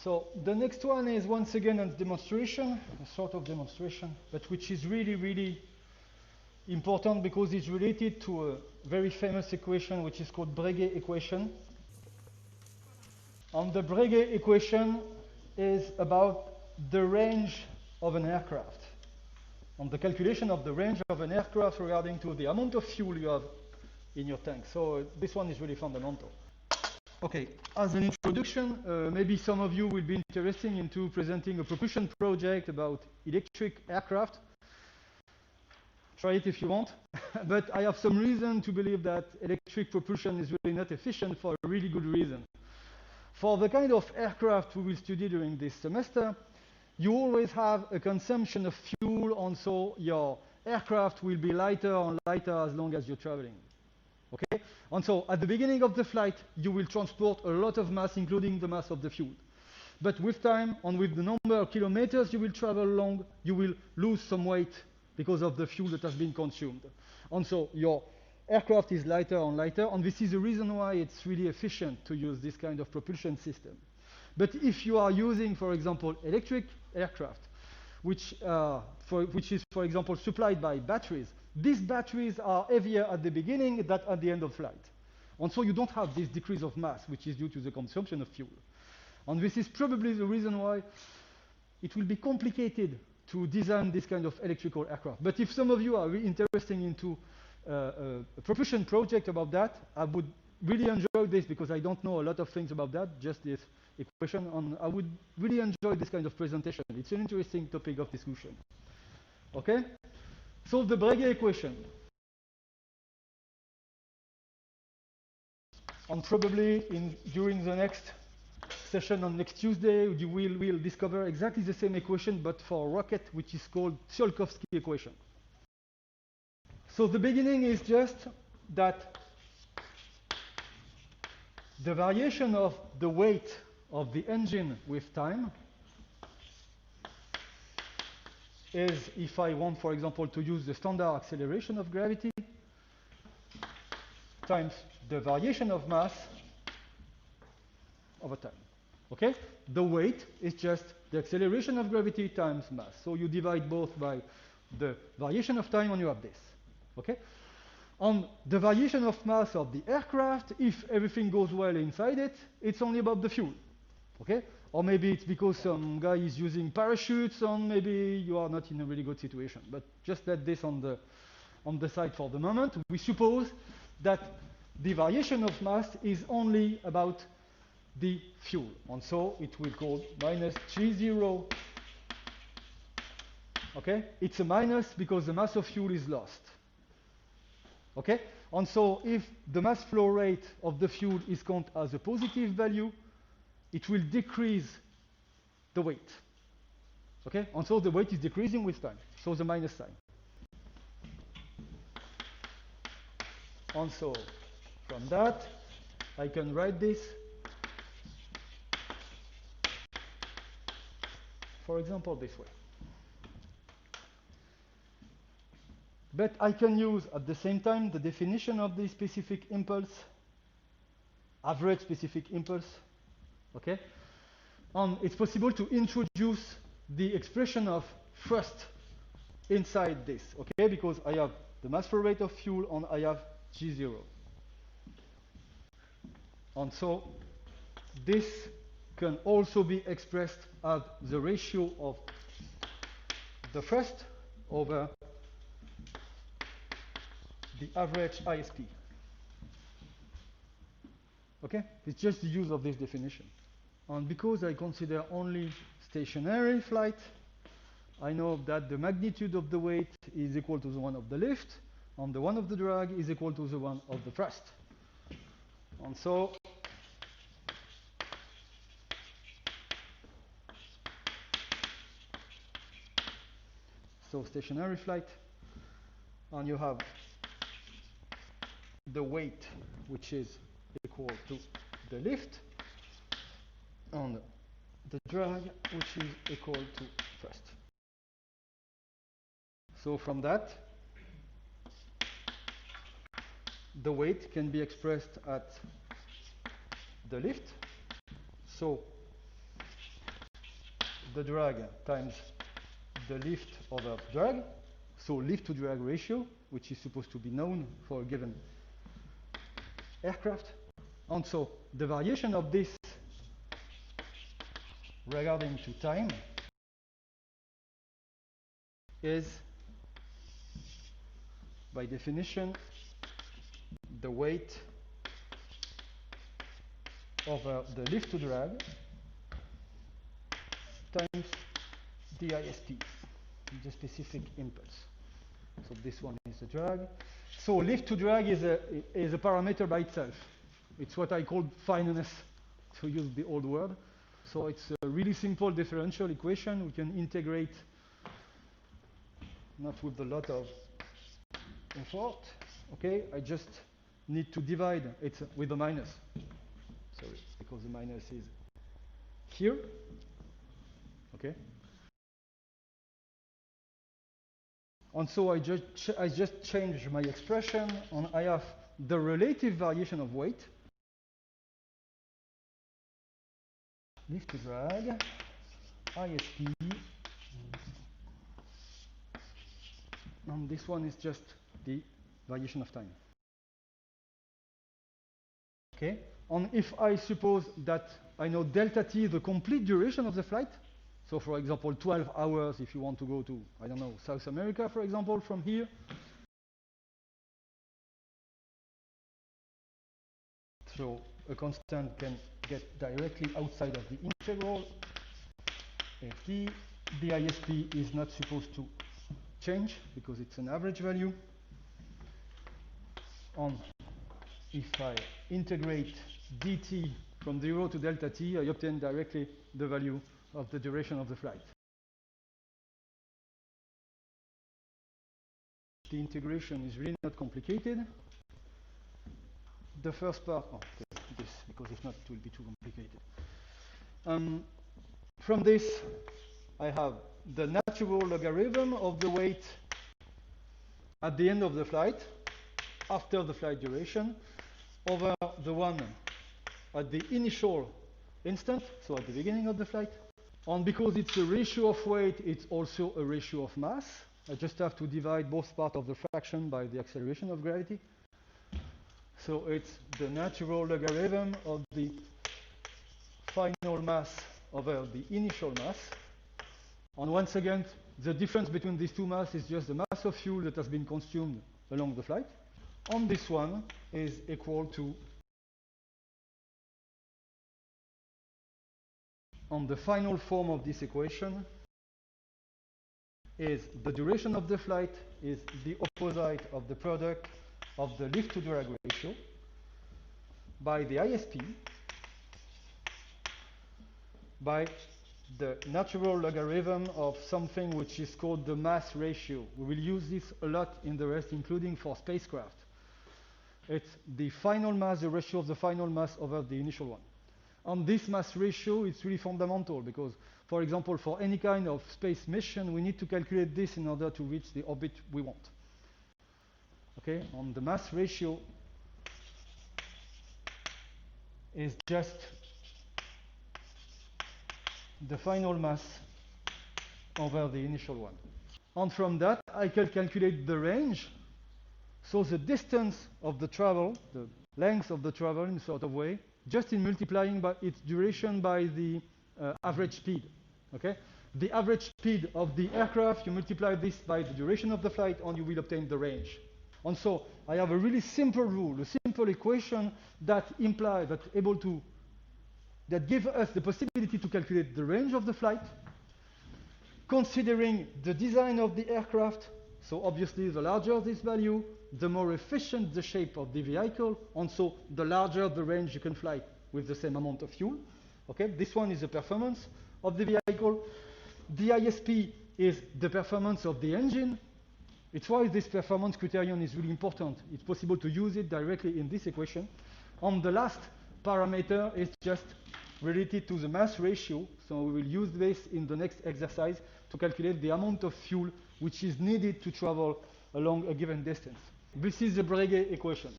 So the next one is once again a demonstration, a sort of demonstration, but which is really, really important because it's related to a very famous equation which is called Breguet Equation. And the Breguet Equation is about the range of an aircraft, on the calculation of the range of an aircraft regarding to the amount of fuel you have in your tank. So this one is really fundamental. Okay, as an introduction, maybe some of you will be interested into presenting a propulsion project about electric aircraft. Try it if you want, but I have some reason to believe that electric propulsion is really not efficient for a really good reason. For the kind of aircraft we will study during this semester, you always have a consumption of fuel, and so your aircraft will be lighter and lighter as long as you're traveling. Okay? And so at the beginning of the flight, you will transport a lot of mass, including the mass of the fuel. But with time, and with the number of kilometers you will travel along, you will lose some weight because of the fuel that has been consumed. And so your aircraft is lighter and lighter, and this is the reason why it's really efficient to use this kind of propulsion system. But if you are using, for example, electric aircraft, which is, for example, supplied by batteries, these batteries are heavier at the beginning than at the end of flight. And so you don't have this decrease of mass, which is due to the consumption of fuel. And this is probably the reason why it will be complicated to design this kind of electrical aircraft. But if some of you are really interested into a propulsion project about that, I would really enjoy this because I don't know a lot of things about that, just this equation, and I would really enjoy this kind of presentation. It's an interesting topic of discussion. Okay? So the Brege equation. And probably during the next session on next Tuesday, you will discover exactly the same equation, but for a rocket, which is called Tsiolkovsky equation. So the beginning is just that the variation of the weight of the engine with time is, if I want, for example, to use the standard acceleration of gravity, times the variation of mass over time. Okay? The weight is just the acceleration of gravity times mass. So you divide both by the variation of time and you have this. Okay? On the variation of mass of the aircraft, if everything goes well inside it, it's only about the fuel. Okay? Or maybe it's because some guy is using parachutes, and maybe you are not in a really good situation. But just let this on the side for the moment. We suppose that the variation of mass is only about the fuel. And so it will go minus G0. Okay? It's a minus because the mass of fuel is lost. Okay? And so if the mass flow rate of the fuel is counted as a positive value, it will decrease the weight. Okay? And so the weight is decreasing with time. So the minus sign. And so from that, I can write this, for example, this way. But I can use at the same time the definition of the specific impulse, average specific impulse. Okay? And it's possible to introduce the expression of thrust inside this, okay? Because I have the mass flow rate of fuel and I have G0. And so this can also be expressed as the ratio of the thrust over the average ISP. Okay? It's just the use of this definition. And because I consider only stationary flight, I know that the magnitude of the weight is equal to the one of the lift, and the one of the drag is equal to the one of the thrust. And so stationary flight, and you have the weight, which is equal to the lift, and the drag, which is equal to thrust. So from that, the weight can be expressed at the lift. So the drag times the lift over drag, so lift to drag ratio, which is supposed to be known for a given aircraft. And so the variation of this regarding to time is, by definition, the weight over the lift to drag times the ISP, the specific impulse. So this one is the drag. So lift to drag is a parameter by itself. It's what I call fineness, to use the old word. So it's a really simple differential equation. We can integrate, not with a lot of effort. Okay, I just need to divide it with a minus. Sorry, because the minus is here. Okay. And so I just change my expression, and I have the relative variation of weight, lift to drag, ISP, and this one is just the variation of time. Okay, and if I suppose that I know delta t, the complete duration of the flight, so for example 12 hours if you want to go to, I don't know, South America, for example, from here, so a constant can get directly outside of the integral. Ft, the ISP is not supposed to change because it's an average value. And if I integrate dt from 0 to delta t, I obtain directly the value of the duration of the flight. The integration is really not complicated. The first part, this, because if not, it will be too complicated. From this, I have the natural logarithm of the weight at the end of the flight, after the flight duration, over the one at the initial instant, so at the beginning of the flight. And because it's a ratio of weight, it's also a ratio of mass. I just have to divide both parts of the fraction by the acceleration of gravity. So it's the natural logarithm of the final mass over the initial mass. And once again, the difference between these two masses is just the mass of fuel that has been consumed along the flight. And this one is equal to, on the final form of this equation, is the duration of the flight is the opposite of the product of the lift to drag ratio by the ISP by the natural logarithm of something which is called the mass ratio. We will use this a lot in the rest, including for spacecraft. It's the final mass, the ratio of the final mass over the initial one. On this mass ratio, it's really fundamental because, for example, for any kind of space mission, we need to calculate this in order to reach the orbit we want. Okay, on the mass ratio is just the final mass over the initial one. And from that, I can calculate the range. So the distance of the travel, the length of the travel in a sort of way, just in multiplying by its duration by the average speed. Okay? The average speed of the aircraft, you multiply this by the duration of the flight, and you will obtain the range. And so I have a really simple rule, a simple equation that implies that gives us the possibility to calculate the range of the flight, considering the design of the aircraft. So obviously, the larger this value, the more efficient the shape of the vehicle, and so the larger the range you can fly with the same amount of fuel. Okay, this one is the performance of the vehicle. The ISP is the performance of the engine. It's why this performance criterion is really important. It's possible to use it directly in this equation. And the last parameter is just related to the mass ratio. So we will use this in the next exercise to calculate the amount of fuel which is needed to travel along a given distance. This is the Brege equation.